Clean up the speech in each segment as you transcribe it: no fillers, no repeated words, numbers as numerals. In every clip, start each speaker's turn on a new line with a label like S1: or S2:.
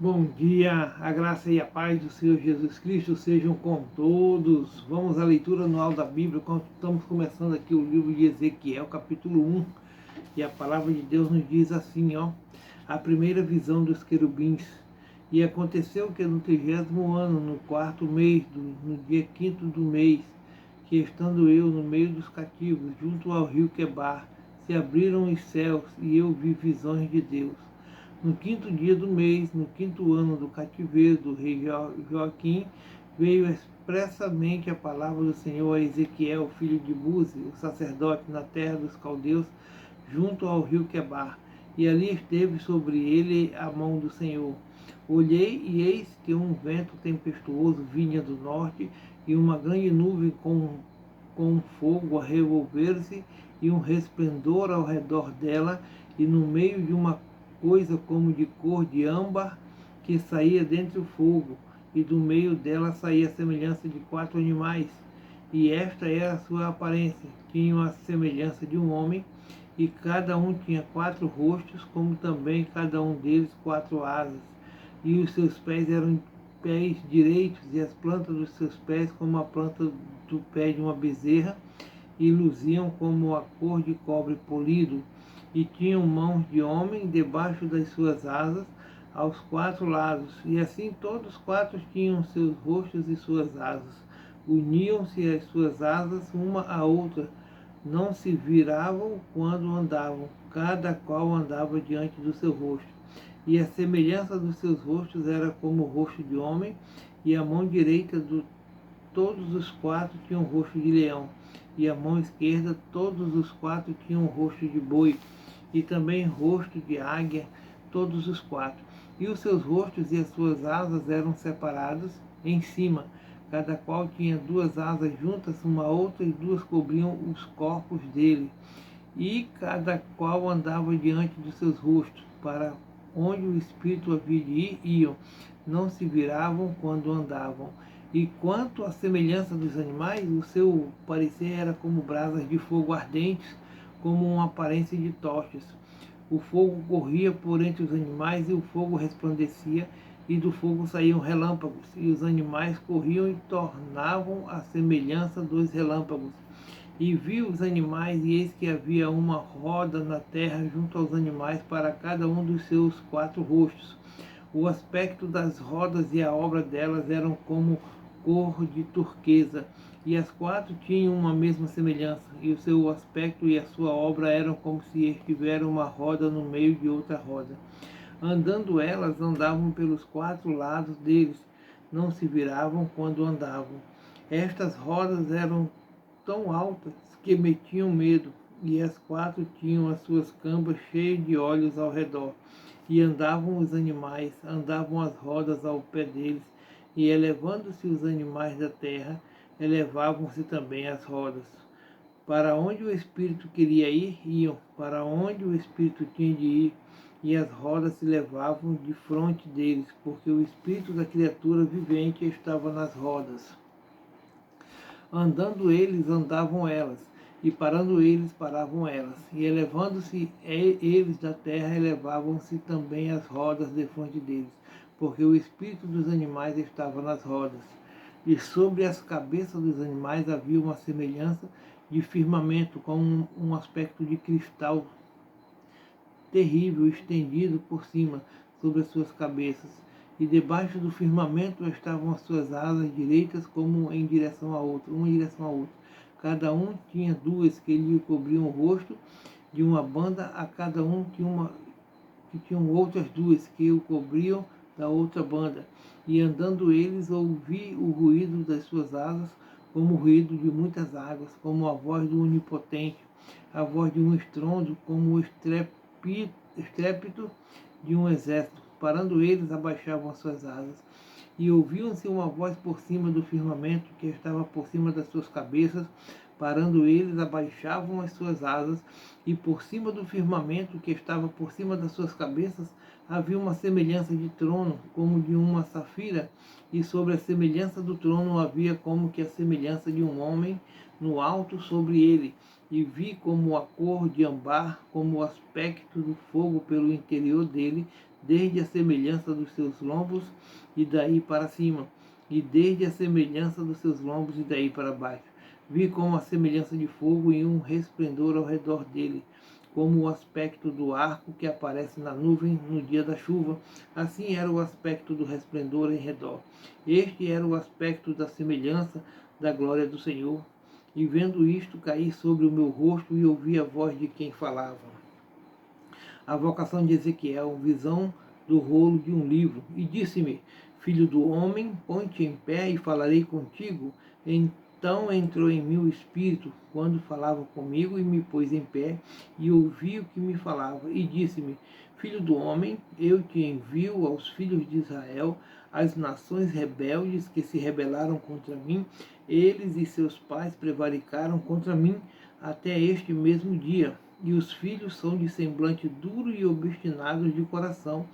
S1: Bom dia, a graça e a paz do Senhor Jesus Cristo sejam com todos. Vamos à leitura anual da Bíblia. Estamos começando aqui o livro de Ezequiel, capítulo 1. E a palavra de Deus nos diz assim, ó. A primeira visão dos querubins. E aconteceu que no 30º ano, no 4º mês, no dia 5º do mês, que estando eu no meio dos cativos, junto ao rio Quebar, se abriram os céus e eu vi visões de Deus. No 5º dia do mês, no 5º ano do cativeiro do rei Joaquim, veio expressamente a palavra do Senhor a Ezequiel, filho de Buzi, o sacerdote, na terra dos caldeus, junto ao rio Quebar. E ali esteve sobre ele a mão do Senhor. Olhei e eis que um vento tempestuoso vinha do norte e uma grande nuvem com fogo a revolver-se e um resplendor ao redor dela, e no meio de uma coisa como de cor de âmbar que saía dentre o fogo, e do meio dela saía a semelhança de 4 animais, e esta era a sua aparência. Tinham a semelhança de um homem, e cada um tinha 4 rostos, como também cada um deles 4 asas, e os seus pés eram pés direitos, e as plantas dos seus pés como a planta do pé de uma bezerra, e luziam como a cor de cobre polido, e tinham mãos de homem debaixo das suas asas, aos 4 lados, e assim todos 4 tinham seus rostos e suas asas. Uniam-se as suas asas uma à outra, não se viravam quando andavam, cada qual andava diante do seu rosto. E a semelhança dos seus rostos era como o rosto de homem, e a mão direita de todos os 4 tinham o rosto de leão, e a mão esquerda todos os 4 tinham o rosto de boi, e também rosto de águia, todos os 4. E os seus rostos e as suas asas eram separados em cima, cada qual tinha 2 asas juntas uma à outra, e 2 cobriam os corpos dele. E cada qual andava diante dos seus rostos, para onde o Espírito havia de ir, iam, não se viravam quando andavam. E quanto à semelhança dos animais, o seu parecer era como brasas de fogo ardentes, como uma aparência de tochas. O fogo corria por entre os animais, e o fogo resplandecia, e do fogo saíam relâmpagos, e os animais corriam e tornavam a semelhança dos relâmpagos. E vi os animais, e eis que havia uma roda na terra junto aos animais para cada um dos seus 4 rostos. O aspecto das rodas e a obra delas eram como cor de turquesa, e as 4 tinham uma mesma semelhança, e o seu aspecto e a sua obra eram como se estivesse uma roda no meio de outra roda. Andando elas, andavam pelos 4 lados deles, não se viravam quando andavam. Estas rodas eram tão altas que metiam medo, e as 4 tinham as suas cambas cheias de olhos ao redor. E andavam os animais, andavam as rodas ao pé deles, e elevando-se os animais da terra, elevavam-se também as rodas. Para onde o Espírito queria ir, iam, para onde o Espírito tinha de ir, e as rodas se levavam de fronte deles, porque o Espírito da criatura vivente estava nas rodas. Andando eles, andavam elas, e parando eles, paravam elas, e elevando-se eles da terra, elevavam-se também as rodas defronte deles, porque o espírito dos animais estava nas rodas. E sobre as cabeças dos animais havia uma semelhança de firmamento, com um aspecto de cristal terrível estendido por cima sobre as suas cabeças, e debaixo do firmamento estavam as suas asas direitas como em direção a outra, uma em direção a outra. Cada um tinha 2 que lhe cobriam o rosto, de uma banda a cada um tinham outras 2 que o cobriam da outra banda. E andando eles, ouvi o ruído das suas asas, como o ruído de muitas águas, como a voz do Onipotente, a voz de um estrondo, como o estrépito de um exército. Parando eles, abaixavam as suas asas. E ouviam-se uma voz por cima do firmamento, que estava por cima das suas cabeças. Parando eles, abaixavam as suas asas, e por cima do firmamento, que estava por cima das suas cabeças, havia uma semelhança de trono, como de uma safira, e sobre a semelhança do trono havia como que a semelhança de um homem no alto sobre ele. E vi como a cor de âmbar, como o aspecto do fogo pelo interior dele, desde a semelhança dos seus lombos e daí para cima, e desde a semelhança dos seus lombos e daí para baixo. Vi como a semelhança de fogo e um resplendor ao redor dele, como o aspecto do arco que aparece na nuvem no dia da chuva. Assim era o aspecto do resplendor em redor. Este era o aspecto da semelhança da glória do Senhor. E vendo isto, caí sobre o meu rosto e ouvi a voz de quem falava. A vocação de Ezequiel, visão do rolo de um livro. E disse-me: Filho do homem, põe-te em pé e falarei contigo. Então entrou em mim o Espírito, quando falava comigo, e me pôs em pé, e ouvi o que me falava. E disse-me: Filho do homem, eu te envio aos filhos de Israel, as nações rebeldes que se rebelaram contra mim. Eles e seus pais prevaricaram contra mim até este mesmo dia. E os filhos são de semblante duro e obstinados de coração.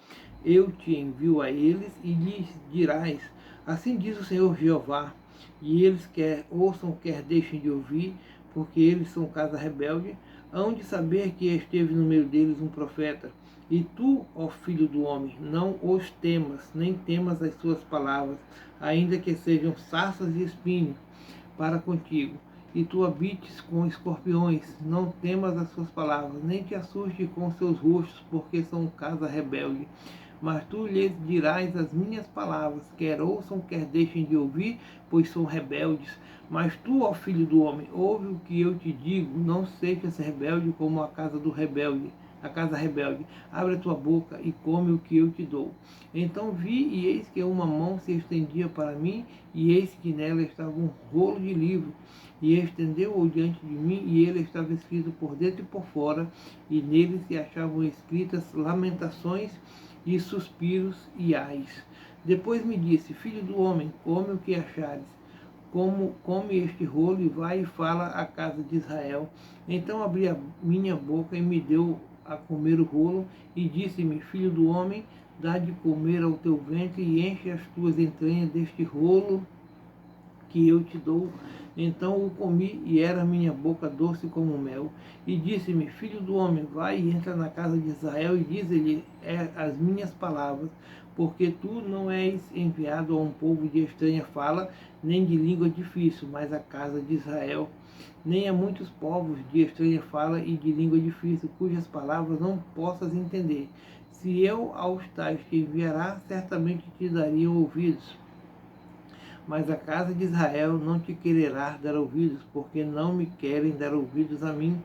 S1: Eu te envio a eles e lhes dirás: Assim diz o Senhor Jeová. E eles quer ouçam, quer deixem de ouvir, porque eles são casa rebelde, hão de saber que esteve no meio deles um profeta. E tu, ó filho do homem, não os temas, nem temas as suas palavras, ainda que sejam sarças e espinhos para contigo. E tu habites com escorpiões, não temas as suas palavras, nem te assuste com seus rostos, porque são casa rebelde. Mas tu lhes dirás as minhas palavras, quer ouçam, quer deixem de ouvir, pois são rebeldes. Mas tu, ó filho do homem, ouve o que eu te digo, não sejas rebelde como a casa do rebelde. A casa rebelde, abre a tua boca e come o que eu te dou. Então vi, e eis que uma mão se estendia para mim, e eis que nela estava um rolo de livro, e estendeu-o diante de mim, e ele estava escrito por dentro e por fora, e nele se achavam escritas lamentações e suspiros e ais. Depois me disse: Filho do homem, come o que achares, come este rolo e vai e fala à casa de Israel. Então abri a minha boca e me deu a comer o rolo, e disse-me: Filho do homem, dá de comer ao teu ventre e enche as tuas entranhas deste rolo que eu te dou. Então o comi, e era minha boca doce como mel. E disse-me: Filho do homem, vai e entra na casa de Israel e diz-lhe as minhas palavras, porque tu não és enviado a um povo de estranha fala, nem de língua difícil, mas a casa de Israel. Nem a muitos povos de estranha fala e de língua difícil, cujas palavras não possas entender. Se eu aos tais te enviará, certamente te dariam ouvidos. Mas a casa de Israel não te quererá dar ouvidos, porque não me querem dar ouvidos a mim,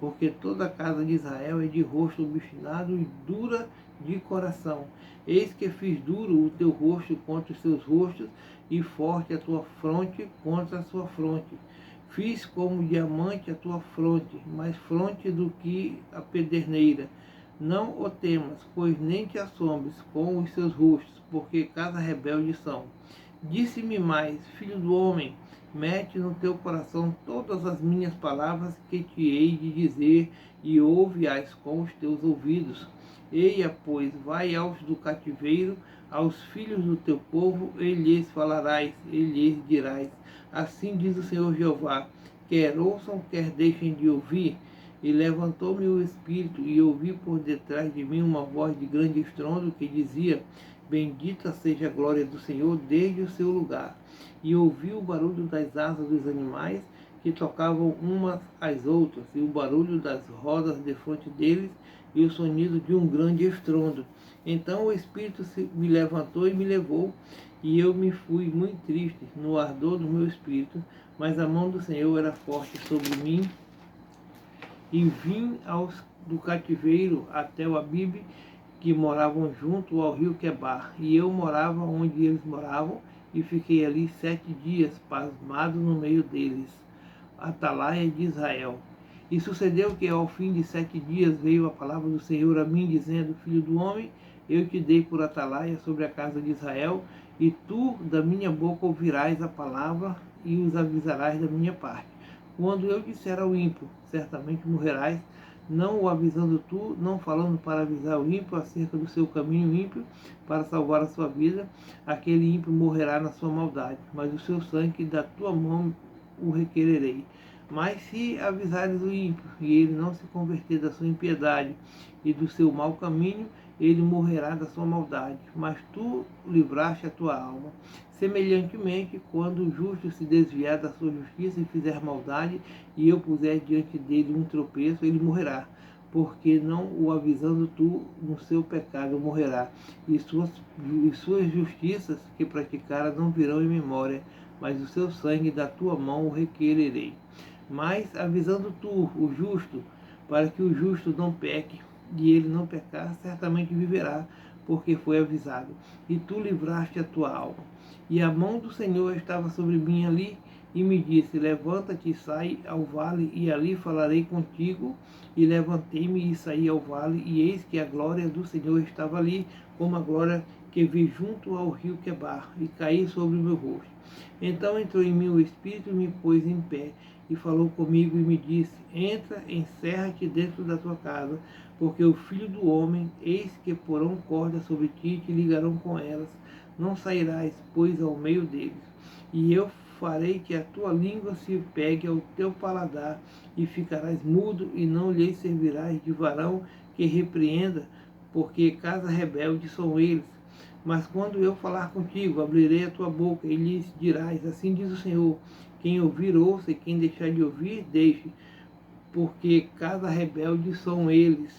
S1: porque toda a casa de Israel é de rosto obstinado e dura de coração. Eis que fiz duro o teu rosto contra os seus rostos, e forte a tua fronte contra a sua fronte. Fiz como diamante a tua fronte, mais fronte do que a pederneira. Não o temas, pois nem te assombres com os seus rostos, porque casa rebelde são. Disse-me mais: Filho do homem, mete no teu coração todas as minhas palavras que te hei de dizer, e ouve-as com os teus ouvidos. Eia, pois, vai aos do cativeiro, aos filhos do teu povo, e lhes falarás, e lhes dirás: Assim diz o Senhor Jeová, quer ouçam, quer deixem de ouvir. E levantou-me o espírito, e ouvi por detrás de mim uma voz de grande estrondo que dizia: Bendita seja a glória do Senhor desde o seu lugar. E ouvi o barulho das asas dos animais que tocavam umas às outras, e o barulho das rodas defronte deles, e o sonido de um grande estrondo. Então o Espírito me levantou e me levou, e eu me fui muito triste no ardor do meu espírito, mas a mão do Senhor era forte sobre mim, e vim do cativeiro até o Abibe, que moravam junto ao rio Quebar, e eu morava onde eles moravam, e fiquei ali 7 dias, pasmado no meio deles. Atalaia de Israel. E sucedeu que ao fim de 7 dias veio a palavra do Senhor a mim, dizendo: Filho do homem, eu te dei por atalaia sobre a casa de Israel, e tu da minha boca ouvirás a palavra e os avisarás da minha parte. Quando eu disser ao ímpio: certamente morrerás, não o avisando tu, não falando para avisar o ímpio acerca do seu caminho ímpio, para salvar a sua vida, aquele ímpio morrerá na sua maldade, mas o seu sangue da tua mão o requererei. Mas se avisares o ímpio, e ele não se converter da sua impiedade e do seu mau caminho, ele morrerá da sua maldade, mas tu livraste a tua alma. Semelhantemente, quando o justo se desviar da sua justiça e fizer maldade, e eu puser diante dele um tropeço, ele morrerá, porque não o avisando tu no seu pecado morrerá, e suas justiças que praticara não virão em memória, mas o seu sangue da tua mão o requererei. Mas avisando tu o justo, para que o justo não peque, e ele não pecar, certamente viverá, porque foi avisado. E tu livraste a tua alma. E a mão do Senhor estava sobre mim ali, e me disse, levanta-te e sai ao vale, e ali falarei contigo. E levantei-me e saí ao vale, e eis que a glória do Senhor estava ali, como a glória que vi junto ao rio Quebar, e caí sobre o meu rosto. Então entrou em mim o Espírito e me pôs em pé, e falou comigo e me disse, entra, encerra-te dentro da tua casa, porque o Filho do Homem, eis que porão cordas sobre ti e te ligarão com elas, não sairás, pois, ao meio deles. E eu farei que a tua língua se pegue ao teu paladar, e ficarás mudo, e não lhes servirás de varão que repreenda, porque casa rebelde são eles. Mas quando eu falar contigo, abrirei a tua boca, e lhes dirás, assim diz o Senhor, quem ouvir, ouça, e quem deixar de ouvir, deixe, porque casa rebelde são eles.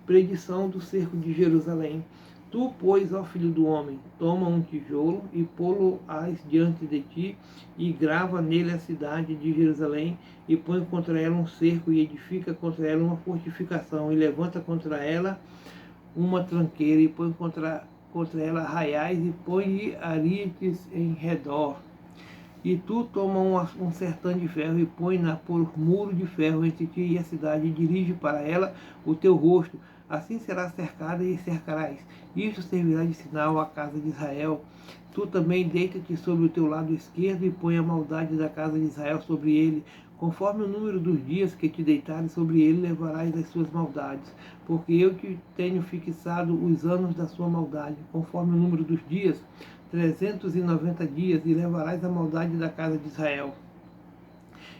S1: Predição do cerco de Jerusalém. Tu, pois, ó filho do homem, toma um tijolo e pô-lo-ás diante de ti, e grava nele a cidade de Jerusalém, e põe contra ela um cerco, e edifica contra ela uma fortificação, e levanta contra ela uma tranqueira, e põe contra ela arraiais, e põe ariete em redor. E tu toma um sertão de ferro, e põe-na por muro de ferro entre ti e a cidade, e dirige para ela o teu rosto. Assim será cercada, e cercarás. Isto servirá de sinal à casa de Israel. Tu também deita-te sobre o teu lado esquerdo, e põe a maldade da casa de Israel sobre ele. Conforme o número dos dias que te deitares sobre ele, levarás as suas maldades. Porque eu te tenho fixado os anos da sua maldade, conforme o número dos dias, 390 dias, e levarás a maldade da casa de Israel.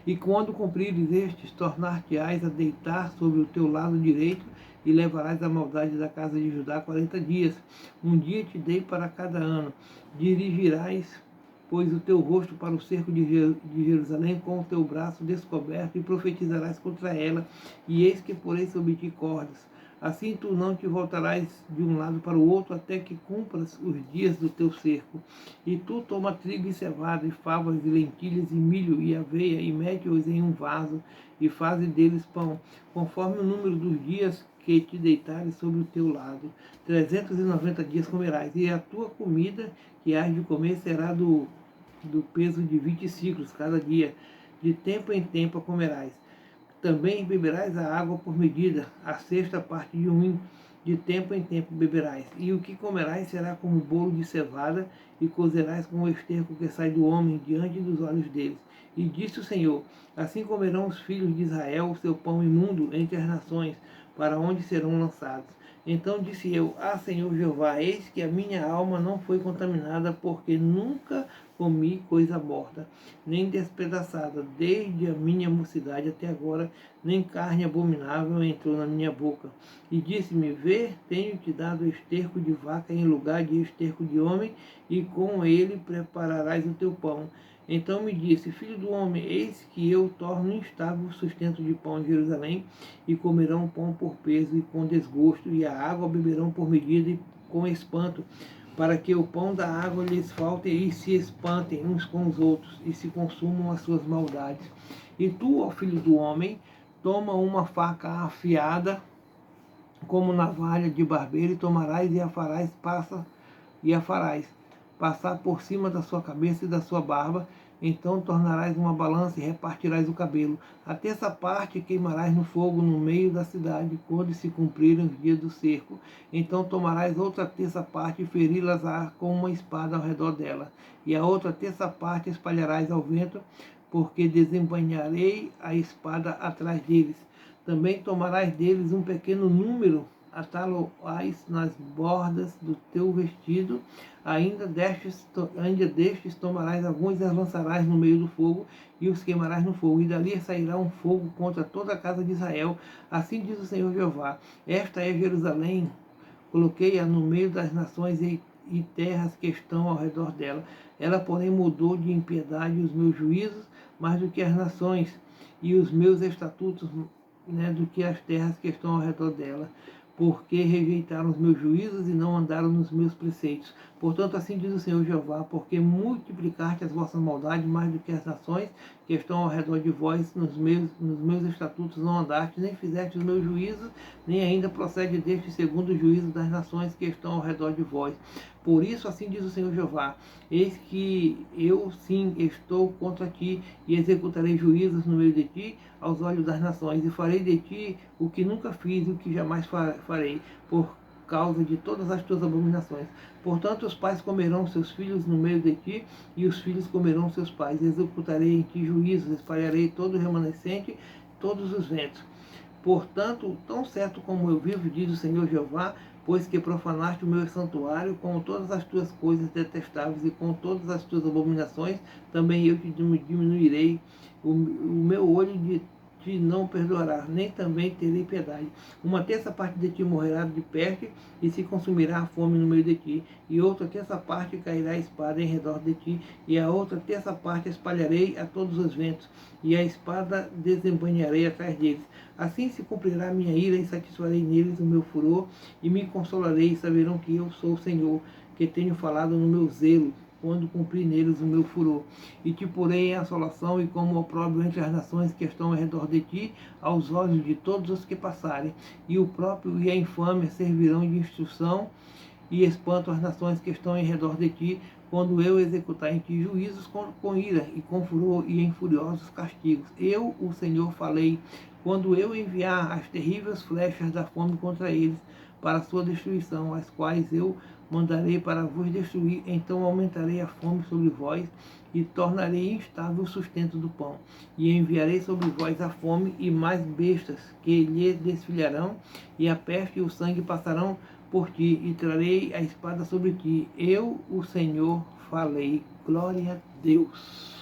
S1: E quando cumprires estes, tornar-te-ás a deitar sobre o teu lado direito, e levarás a maldade da casa de Judá 40 dias. Um dia te dei para cada ano. Dirigirás, pois, o teu rosto para o cerco de Jerusalém com o teu braço descoberto, e profetizarás contra ela, e eis que porei sobre ti cordas. Assim tu não te voltarás de um lado para o outro, até que cumpras os dias do teu cerco. E tu toma trigo e cevada, e favas, e lentilhas, e milho, e aveia, e mete-os em um vaso, e faze deles pão, conforme o número dos dias que te deitares sobre o teu lado. 390 dias comerás, e a tua comida que hás de comer será do peso de 20 ciclos cada dia. De tempo em tempo a comerás. Também beberás a água por medida, a sexta parte de um hin, de tempo em tempo beberás. E o que comerás será como bolo de cevada, e cozerás com o esterco que sai do homem diante dos olhos deles. E disse o Senhor, assim comerão os filhos de Israel o seu pão imundo entre as nações, para onde serão lançados. Então disse eu, Senhor Jeová, eis que a minha alma não foi contaminada, porque nunca comi coisa morta, nem despedaçada, desde a minha mocidade até agora, nem carne abominável entrou na minha boca. E disse-me, vê, tenho-te dado esterco de vaca em lugar de esterco de homem, e com ele prepararás o teu pão. Então me disse, filho do homem, eis que eu torno instável o sustento de pão em Jerusalém, e comerão pão por peso e com desgosto, e a água beberão por medida e com espanto, para que o pão da água lhes falte, e se espantem uns com os outros, e se consumam as suas maldades. E tu, ó filho do homem, toma uma faca afiada, como navalha de barbeiro, e tomarás e a farás, passar por cima da sua cabeça e da sua barba. Então tornarás uma balança e repartirás o cabelo. A terça parte queimarás no fogo no meio da cidade, quando se cumprirem os dias do cerco. Então tomarás outra terça parte e feri-las com uma espada ao redor dela. E a outra terça parte espalharás ao vento, porque desembainharei a espada atrás deles. Também tomarás deles um pequeno número, atá-lo-ás nas bordas do teu vestido, ainda destes tomarás alguns e as lançarás no meio do fogo, e os queimarás no fogo, e dali sairá um fogo contra toda a casa de Israel. Assim diz o Senhor Jeová, esta é Jerusalém, coloquei-a no meio das nações e terras que estão ao redor dela. Ela, porém, mudou de impiedade os meus juízos mais do que as nações, e os meus estatutos, né, do que as terras que estão ao redor dela, porque rejeitaram os meus juízos e não andaram nos meus preceitos. Portanto, assim diz o Senhor Jeová, porque multiplicaste as vossas maldades mais do que as nações que estão ao redor de vós, nos meus estatutos não andaste, nem fizeste os meus juízos, nem ainda procede deste segundo juízo das nações que estão ao redor de vós. Por isso, assim diz o Senhor Jeová, eis que eu sim estou contra ti, e executarei juízos no meio de ti, aos olhos das nações, e farei de ti o que nunca fiz e o que jamais farei, por causa de todas as tuas abominações. Portanto, os pais comerão seus filhos no meio de ti, e os filhos comerão seus pais. Executarei em ti juízos, espalharei todo o remanescente, todos os ventos. Portanto, tão certo como eu vivo, diz o Senhor Jeová, pois que profanaste o meu santuário com todas as tuas coisas detestáveis e com todas as tuas abominações, também eu te diminuirei o meu olho de te não perdoará, nem também terei piedade. Uma terça parte de ti morrerá de peste, e se consumirá a fome no meio de ti, e outra terça parte cairá a espada em redor de ti, e a outra terça parte espalharei a todos os ventos, e a espada desembanharei atrás deles. Assim se cumprirá a minha ira, e satisfarei neles o meu furor, e me consolarei, e saberão que eu sou o Senhor, que tenho falado no meu zelo, quando cumpri neles o meu furor. E te porei em assolação e como opróbrio entre as nações que estão ao redor de ti, aos olhos de todos os que passarem. E o próprio e a infâmia servirão de instrução e espanto às nações que estão em redor de ti, quando eu executar em ti juízos com ira, e com furor e em furiosos castigos. Eu, o Senhor, falei, quando eu enviar as terríveis flechas da fome contra eles, para a sua destruição, as quais eu mandarei para vos destruir, então aumentarei a fome sobre vós, e tornarei instável o sustento do pão. E enviarei sobre vós a fome e mais bestas, que lhe desfilharão, e a peste e o sangue passarão por ti, e trarei a espada sobre ti. Eu, o Senhor, falei. Glória a Deus.